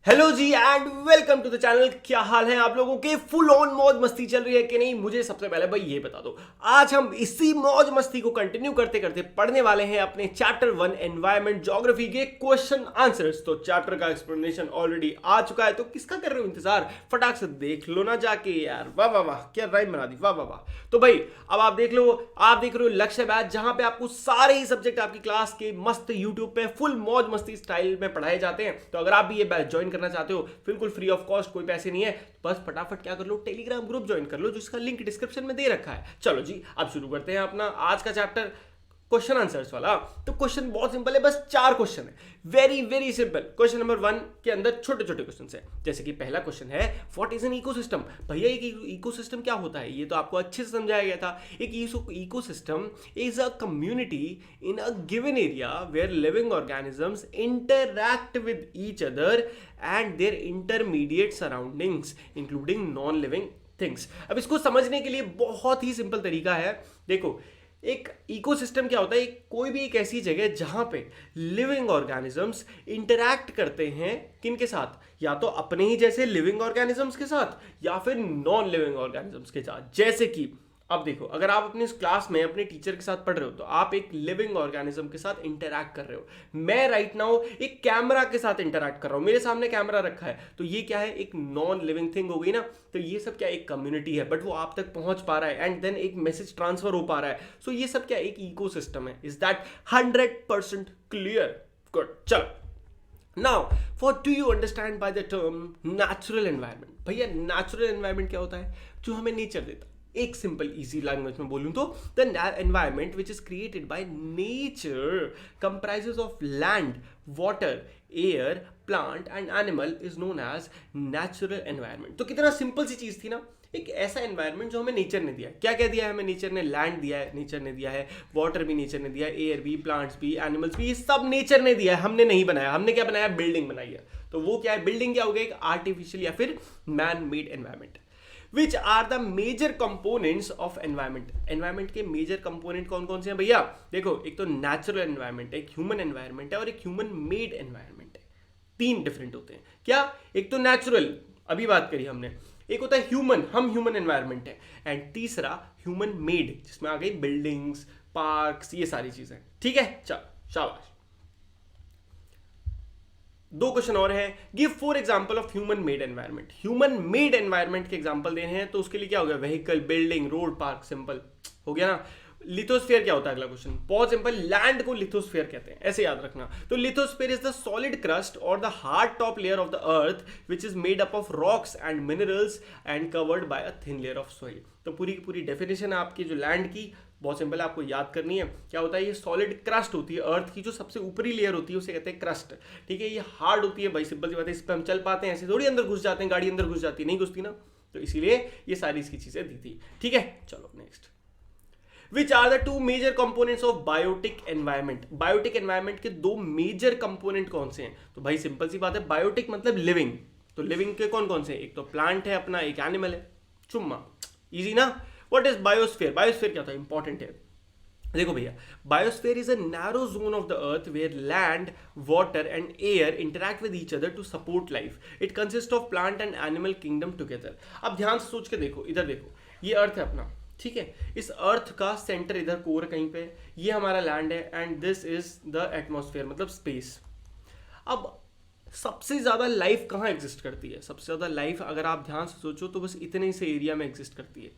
Hello जी and welcome to the channel. क्या हाल है आप लोगों के? फुल ऑन मौज मस्ती चल रही है कि नहीं? मुझे सबसे पहले भाई ये बता दो। आज हम इसी मौज मस्ती को कंटिन्यू करते करते पढ़ने वाले हैं अपने चैप्टर 1 एनवायरमेंट ज्योग्राफी के क्वेश्चन आंसर्स। तो चैप्टर का एक्सप्लेनेशन ऑलरेडी आ चुका है, तो किसका कर रहे हो इंतजार? फटाक से देख लो ना जाके यार। वाह वाह वाह, क्या राइम बना दी, वाह वाह वाह। तो भाई अब आप देख लो, आप देख रहे हो लक्ष्य बैच, जहां पे आपको सारे ही सब्जेक्ट आपकी क्लास के मस्त यूट्यूब पे फुल मौज मस्ती स्टाइल में पढ़ाए जाते हैं। तो अगर आप भी ये बैच ज्वाइन करना चाहते हो, बिल्कुल फ्री ऑफ कॉस्ट, कोई पैसे नहीं है, बस फटाफट क्या कर लो, टेलीग्राम ग्रुप ज्वाइन कर लो, जिसका लिंक डिस्क्रिप्शन में दे रखा है। चलो जी, अब शुरू करते हैं अपना आज का चैप्टर क्वेश्चन आंसर्स वाला। तो क्वेश्चन बहुत सिंपल है, बस 4 क्वेश्चन है, very very simple. Question number 1 के अंदर छोटे छोटे क्वेश्चन है। जैसे कि पहला क्वेश्चन है, व्हाट इज एन इकोसिस्टम? भैया एक इकोसिस्टम क्या होता है? ये तो आपको अच्छे से समझाया गया था। एक ecosystem is a community in a given area where living organisms interact with each other and their intermediate surroundings including non living things. अब इसको समझने के लिए बहुत ही सिंपल तरीका है। देखो, एक इकोसिस्टम क्या होता है? कोई भी एक ऐसी जगह जहां पे लिविंग ऑर्गेनिजम्स इंटरैक्ट करते हैं, किनके साथ? या तो अपने ही जैसे लिविंग ऑर्गेनिजम्स के साथ, या फिर नॉन लिविंग ऑर्गेनिजम्स के साथ। जैसे कि अब देखो, अगर आप अपनी क्लास में अपने टीचर के साथ पढ़ रहे हो, तो आप एक लिविंग ऑर्गेनिज्म के साथ इंटरैक्ट कर रहे हो। मैं राइट नाउ एक कैमरा के साथ इंटरैक्ट कर रहा हूं, मेरे सामने कैमरा रखा है, तो ये क्या है? एक नॉन लिविंग थिंग हो गई ना। तो ये सब क्या? एक कम्युनिटी है, बट वो आप तक पहुंच पा रहा है एंड देन एक मैसेज ट्रांसफर हो पा रहा है। सो ये सब क्या? एक इकोसिस्टम है। Is that 100% clear? गुड। चलो, now what do you understand by the term natural environment? भैया नेचुरल एनवायरनमेंट क्या होता है? जो हमें नेचर देता है। एक सिंपल इजी लैंग्वेज में बोलूं तो, the environment which is created by nature comprises of land, water, air, plant and animal is known as natural environment. तो कितना सिंपल सी चीज थी ना। एक ऐसा एनवायरमेंट जो हमें नेचर ने दिया है। क्या क्या दिया है हमें नेचर ने? लैंड दिया है, नेचर ने दिया है, वाटर भी नेचर ने दिया है, एयर भी, प्लांट्स भी, एनिमल्स भी, ये सब नेचर ने दिया है, हमने नहीं बनाया। हमने क्या बनाया? बिल्डिंग बनाई है। तो वो क्या है? बिल्डिंग क्या हो गया? एक आर्टिफिशियल या फिर man made environment. Which are the major components of environment? Environment के मेजर कंपोनेंट कौन कौन से हैं भैया? देखो, एक तो नेचुरल एनवायरमेंट है, एक ह्यूमन एनवायरमेंट है, और एक ह्यूमन मेड एनवायरमेंट है। 3 डिफरेंट होते हैं। क्या? एक तो नेचुरल, अभी बात करी हमने। एक होता है ह्यूमन, हम ह्यूमन एनवायरमेंट है। एंड तीसरा ह्यूमन मेड, जिसमें आ गई बिल्डिंग्स, पार्क्स, ये सारी चीजें। ठीक है, चलो शाबाश। 2 क्वेश्चन और है। Give 4 example of human made environment. Human made environment के एग्जांपल देने हैं, तो उसके लिए क्या हो गया? Vehicle, building, road, park. Simple हो गया ना। लिथोस्फीयर क्या होता है? अगला क्वेश्चन बहुत सिंपल। लैंड को लिथोस्फीयर कहते हैं, ऐसे याद रखना। तो lithosphere is the solid crust और the hard top layer of the earth which is made up of rocks and minerals and covered by a thin layer of soil. तो पूरी की पूरी डेफिनेशन है आपकी जो लैंड की, बहुत सिंपल है, आपको याद करनी है। क्या होता है? ये सॉलिड क्रस्ट होती है, अर्थ की जो सबसे ऊपरी लेयर होती है उसे कहते हैं क्रस्ट। ठीक है, ये हार्ड होती है भाई, सिंपल सी बात है। इस पर हम चल पाते हैं? ऐसे थोड़ी अंदर घुस जाते हैं, गाड़ी अंदर घुस जाती है, नहीं घुसती ना। तो इसीलिए ये सारी इसकी चीजें दी थी। ठीक है, चलो next. Which are the 2 major components of biotic environment? Biotic environment के 2 मेजर कंपोनेंट कौन से हैं? तो भाई सिंपल सी बात है, बायोटिक मतलब लिविंग। तो लिविंग के कौन कौन से? एक तो प्लांट है अपना, एक एनिमल है। चुम्मा, इजी ना। What is biosphere? बायोस्फीयर क्या था? इंपॉर्टेंट है। देखो भैया, biosphere is a narrow zone of the earth where land, water and air interact with each other to support life. It consist of plant and animal kingdom together. अब ध्यान से सोच के देखो, इधर देखो, ये अर्थ है अपना। ठीक है, इस अर्थ का सेंटर इधर कोर कहीं पे, ये हमारा लैंड है, and this is the atmosphere, मतलब स्पेस। अब सबसे ज्यादा लाइफ कहाँ एग्जिस्ट करती है? सबसे ज्यादा लाइफ अगर आप ध्यान से सोचो तो बस इतने से एरिया में एग्जिस्ट करती है,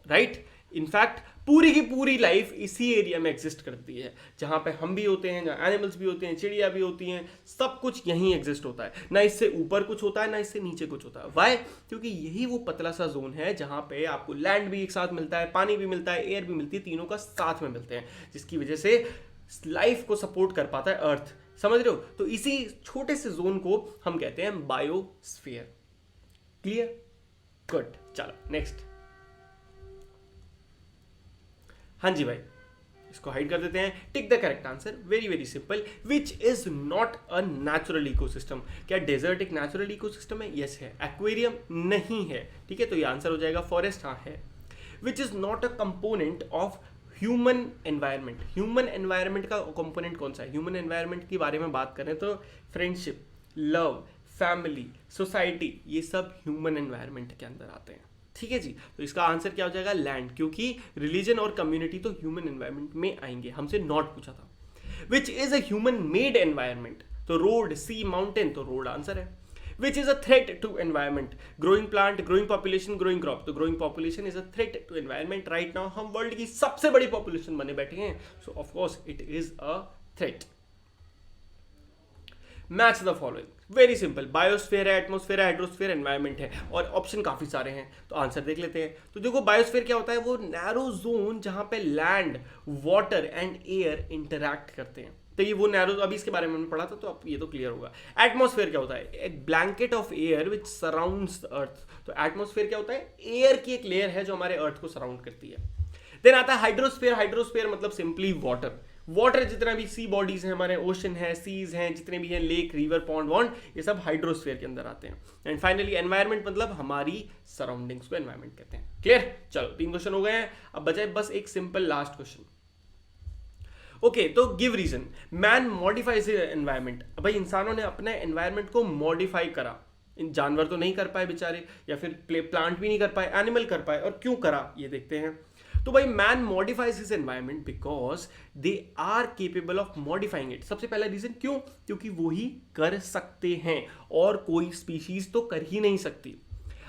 राइट? इनफैक्ट पूरी की पूरी लाइफ इसी एरिया में एग्जिस्ट करती है, जहां पे हम भी होते हैं, जहां एनिमल्स भी होते हैं, चिड़िया भी होती हैं, सब कुछ यहीं एग्जिस्ट होता है। ना इससे ऊपर कुछ होता है, ना इससे नीचे कुछ होता है। वाई? क्योंकि यही वो पतला सा जोन है जहां पे आपको लैंड भी एक साथ मिलता है, पानी भी मिलता है, एयर भी मिलती है, तीनों का साथ में मिलते हैं, जिसकी वजह से लाइफ को सपोर्ट कर पाता है अर्थ। समझ रहे हो? तो इसी छोटे से जोन को हम कहते हैं बायोस्फीयर। क्लियर? गुड। चलो नेक्स्ट। हाँ जी भाई, इसको हाइड कर देते हैं। Tick the correct answer. Very very simple. Which is not a natural ecosystem? क्या डेजर्ट एक नेचुरल इकोसिस्टम है? यस है। एक्वेरियम नहीं है। ठीक है, तो ये आंसर हो जाएगा फॉरेस्ट। हाँ है। Which is not a component of human environment? Human environment का कंपोनेंट कौन सा है? ह्यूमन एनवायरमेंट के बारे में बात करें तो फ्रेंडशिप, लव, फैमिली, सोसाइटी, ये सब ह्यूमन एनवायरनमेंट के अंदर आते हैं। ठीक है जी, तो इसका आंसर क्या हो जाएगा? लैंड, क्योंकि रिलीजन और कम्युनिटी तो ह्यूमन एनवायरनमेंट में आएंगे। हमसे नॉट पूछा था। Which is a human made environment, तो रोड, सी, माउंटेन, तो रोड आंसर है। Which is a threat to environment? Growing plant, growing population, growing crop. तो growing population is a threat to environment. Right now हम world की सबसे बड़ी population बने बैठे हैं, so of course it is a threat. Match the following. Very simple, biosphere है, atmosphere है, हाइड्रोस्फीयर, एनवायरमेंट है, और ऑप्शन काफी सारे हैं, तो आंसर देख लेते हैं। तो देखो बायोस्फीयर क्या होता है? वो नैरो जोन जहां पे land, water and air interact करते हैं। तो ये वो नैरो, अभी इसके बारे में हमने पढ़ा था, तो अब ये तो क्लियर होगा। एटमॉस्फेयर क्या होता है? एक blanket of air which surrounds earth. तो एटमॉस्फेयर क्या होता है? एयर की एक लेयर है जो हमारे अर्थ को सराउंड करती है। देन आता है हाइड्रोस्फीयर। हाइड्रोस्फीयर मतलब सिंपली वाटर। वाटर जितना भी सी बॉडीज हैं हमारे, ओशन है, सीज हैं, जितने भी हैं, लेक, रिवर, पॉन्ड, वॉन्ड, ये सब हाइड्रोस्फीयर के अंदर आते हैं। एंड फाइनली एनवायरनमेंट मतलब हमारी सराउंडिंग्स को एनवायरनमेंट कहते हैं। क्लियर? चलो 3 क्वेश्चन हो गए हैं, अब बचा है बस एक सिंपल लास्ट क्वेश्चन। ओके, तो give reason. Man modifies environment. भाई इंसानों ने अपने एनवायरनमेंट को मॉडिफाई करा। इन जानवर तो नहीं कर पाए बेचारे, या फिर प्लांट भी नहीं कर पाए, एनिमल कर पाए, और क्यों करा ये देखते हैं। तो भाई man modifies his environment because they are capable of modifying it. सबसे पहला रीजन क्यों? क्योंकि वो ही कर सकते हैं और कोई स्पीशीज तो कर ही नहीं सकती।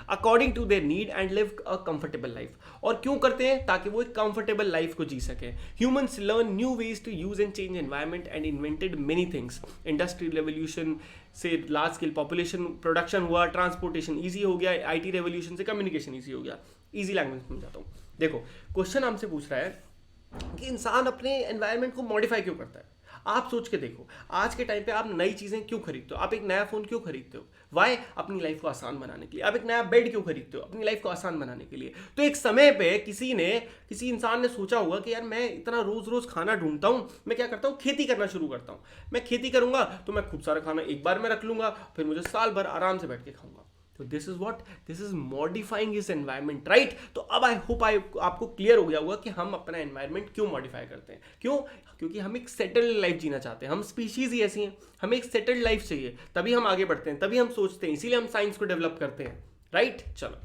According to their need and live a comfortable life. और क्यों करते हैं? ताकि वो एक कंफर्टेबल लाइफ को जी सके। Humans learn new ways to use and change environment and invented many things. Industrial revolution से लार्ज स्केल पॉपुलेशन प्रोडक्शन हुआ, ट्रांसपोर्टेशन ईजी हो गया, आईटी रेवोल्यूशन से कम्युनिकेशन ईजी हो गया। ईजी लैंग्वेज में समझाता हूँ। देखो क्वेश्चन हमसे पूछ रहा है कि इंसान अपने एनवायरनमेंट को मॉडिफाई क्यों करता है। आप सोच के देखो, आज के टाइम पे आप नई चीजें क्यों खरीदते हो? आप एक नया फोन क्यों खरीदते हो? वाई? अपनी लाइफ को आसान बनाने के लिए। आप एक नया बेड क्यों खरीदते हो? अपनी लाइफ को आसान बनाने के लिए। तो एक समय पे किसी इंसान ने सोचा होगा कि यार मैं इतना रोज रोज खाना ढूंढता हूं, मैं क्या करता हूं? खेती करना शुरू करता हूं। मैं खेती करूंगा तो मैं खूब सारा खाना एक बार में रख लूंगा, फिर मुझे साल भर आराम से बैठ के खाऊंगा। तो this is what, this is modifying his environment, right? तो अब आई होप आपको क्लियर हो गया होगा कि हम अपना एनवायरनमेंट क्यों मॉडिफाई करते हैं। क्यों? क्योंकि हम एक सेटल्ड लाइफ जीना चाहते हैं। हम स्पीशीज ही ऐसी हैं, हमें एक सेटल्ड लाइफ चाहिए, तभी हम आगे बढ़ते हैं, तभी हम सोचते हैं, इसीलिए हम साइंस को डेवलप करते हैं, राइट? चलो,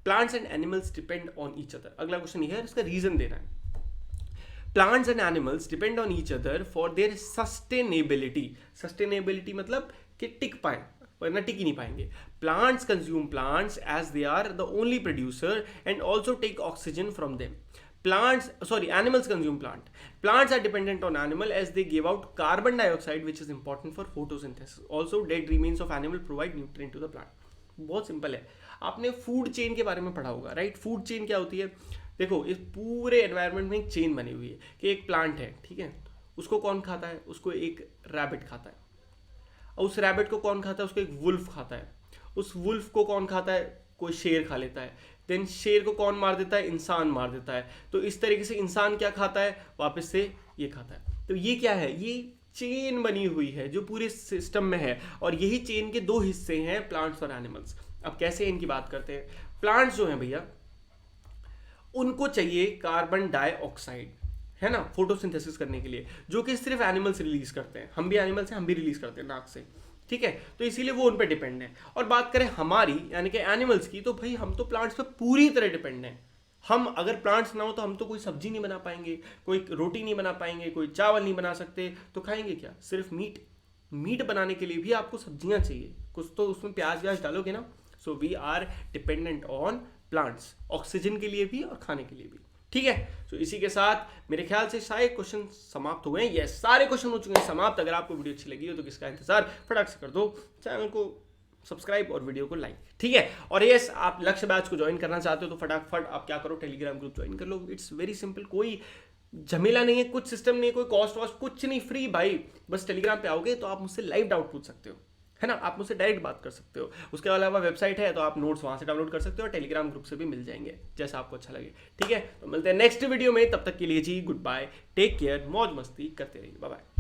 plants and animals depend on each other. अगला क्वेश्चन ये है, इसका रीजन देना है। Plants and animals depend on each other for their sustainability. Sustainability मतलब कि टिक पाए, वरना टिक ही नहीं पाएंगे। Plants consume plants as they are the only producer and also take oxygen from them. Animals consume plant. Plants are dependent on animal as they give out carbon dioxide which is important for photosynthesis. Also, dead remains of animal provide nutrient to the plant. बहुत simple है। आपने food chain के बारे में पढ़ा होगा, right? Food chain क्या होती है? देखो, इस पूरे एनवायरनमेंट में एक चेन बनी हुई है कि एक प्लांट है, ठीक है, उसको कौन खाता है? उसको एक रैबिट खाता है। और उस रैबिट को कौन खाता है? उसको एक वुल्फ खाता है। उस वुल्फ को कौन खाता है? कोई शेर खा लेता है। देन शेर को कौन मार देता है? इंसान मार देता है। तो इस तरीके से इंसान क्या खाता है? वापस से ये खाता है। तो ये क्या है? ये चेन बनी हुई है जो पूरे सिस्टम में है, और यही चेन के 2 हिस्से हैं, प्लांट्स और एनिमल्स। अब कैसे इनकी बात करते हैं? प्लांट्स जो हैं भैया, उनको चाहिए कार्बन डाइऑक्साइड, है ना, फोटोसिंथेसिस करने के लिए, जो कि सिर्फ एनिमल्स रिलीज करते हैं। हम भी एनिमल्स हैं, हम भी रिलीज करते हैं नाक से, ठीक है? तो इसीलिए वो उन पर डिपेंड है। और बात करें हमारी यानी कि एनिमल्स की, तो भाई हम तो प्लांट्स पे पूरी तरह डिपेंड हैं। हम अगर प्लांट्स ना हो तो हम तो कोई सब्जी नहीं बना पाएंगे, कोई रोटी नहीं बना पाएंगे, कोई चावल नहीं बना सकते, तो खाएंगे क्या? सिर्फ मीट। मीट बनाने के लिए भी आपको सब्जियां चाहिए, कुछ तो उसमें प्याज व्याज डालोगे ना। So we are dependent on plants, oxygen के लिए भी और खाने के लिए भी, ठीक है? तो इसी के साथ मेरे ख्याल से सारे क्वेश्चन समाप्त हो गए हैं। यस, सारे क्वेश्चन हो चुके हैं समाप्त। अगर आपको वीडियो अच्छी लगी हो तो किसका इंतजार, फटाक से कर दो चैनल को सब्सक्राइब और वीडियो को लाइक, ठीक है? और यस, आप लक्ष्य बैच को ज्वाइन करना चाहते हो तो फटाफट आप क्या करो, टेलीग्राम ग्रुप ज्वाइन कर लो। इट्स वेरी सिंपल, कोई झमेला नहीं है, कुछ सिस्टम नहीं है, कोई कॉस्ट वॉस्ट कुछ नहीं, फ्री भाई। बस टेलीग्राम पे आओगे तो आप मुझसे लाइव डाउट पूछ सकते हो, है ना? आप मुझसे डायरेक्ट बात कर सकते हो। उसके अलावा वेबसाइट है तो आप नोट्स वहां से डाउनलोड कर सकते हो, और टेलीग्राम ग्रुप से भी मिल जाएंगे, जैसा आपको अच्छा लगे, ठीक है? तो मिलते हैं नेक्स्ट वीडियो में, तब तक के लिए जी गुड बाय, टेक केयर, मौज मस्ती करते रहिए, बाय बाय।